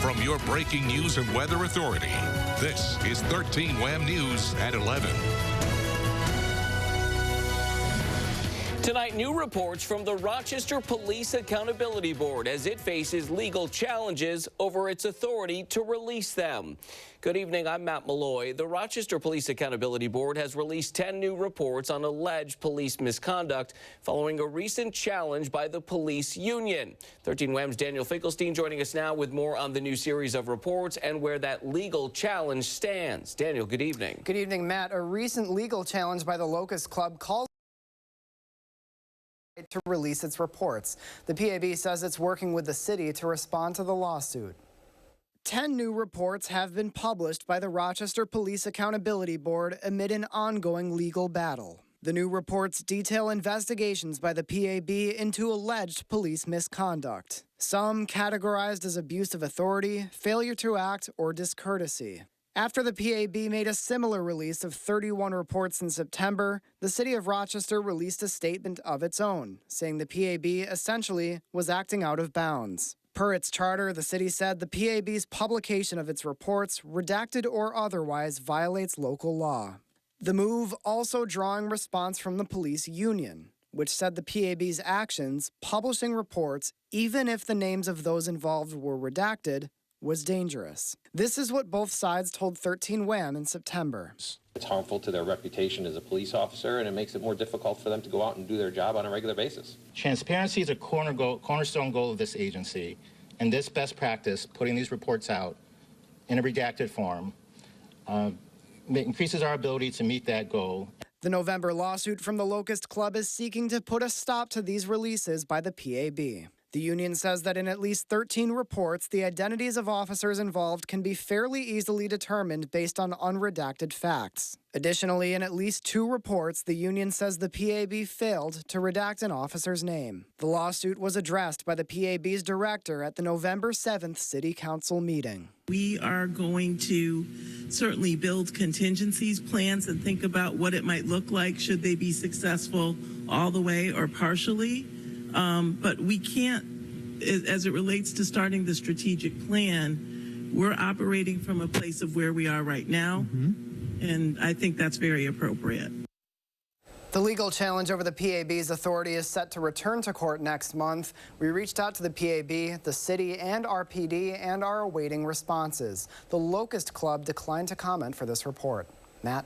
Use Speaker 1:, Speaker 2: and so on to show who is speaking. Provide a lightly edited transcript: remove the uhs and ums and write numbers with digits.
Speaker 1: From your breaking news and weather authority, this is 13 WHAM News at 11.
Speaker 2: Tonight, new reports from the Rochester Police Accountability Board as it faces legal challenges over its authority to release them. Good evening, I'm Matt Malloy. The Rochester Police Accountability Board has released 10 new reports on alleged police misconduct following a recent challenge by the police union. 13 WHAM's Daniel Finkelstein joining us now with more on the new series of reports and where that legal challenge stands. Daniel, good evening.
Speaker 3: Good evening, Matt. A recent legal challenge by the Locust Club calls to release its reports. The PAB says it's working with the city to respond to the lawsuit. 10 new reports have been published by the Rochester Police Accountability Board amid an ongoing legal battle. The new reports detail investigations by the PAB into alleged police misconduct. Some categorized as abuse of authority, failure to act, or discourtesy. After the PAB made a similar release of 31 reports in September, the city of Rochester released a statement of its own, saying the PAB essentially was acting out of bounds. Per its charter, the city said the PAB's publication of its reports, redacted or otherwise, violates local law. The move also drawing response from the police union, which said the PAB's actions, publishing reports, even if the names of those involved were redacted, was dangerous. This is what both sides told 13 WHAM in September.
Speaker 4: It's harmful to their reputation as a police officer, and it makes it more difficult for them to go out and do their job on a regular basis.
Speaker 5: Transparency is a cornerstone goal of this agency, and this best practice, putting these reports out in a redacted form, increases our ability to meet that goal.
Speaker 3: The November lawsuit from the Locust Club is seeking to put a stop to these releases by the PAB. The union says that in at least 13 reports, the identities of officers involved can be fairly easily determined based on unredacted facts. Additionally, in at least 2 reports, the union says the PAB failed to redact an officer's name. The lawsuit was addressed by the PAB's director at the November 7th City Council meeting.
Speaker 6: We are going to certainly build contingencies plans and think about what it might look like should they be successful all the way or partially. But we can't, as it relates to starting the strategic plan, we're operating from a place of where we are right now, and I think that's very appropriate.
Speaker 3: The legal challenge over the PAB's authority is set to return to court next month. We reached out to the PAB, the city, and RPD and are awaiting responses. The Locust Club declined to comment for this report. Matt?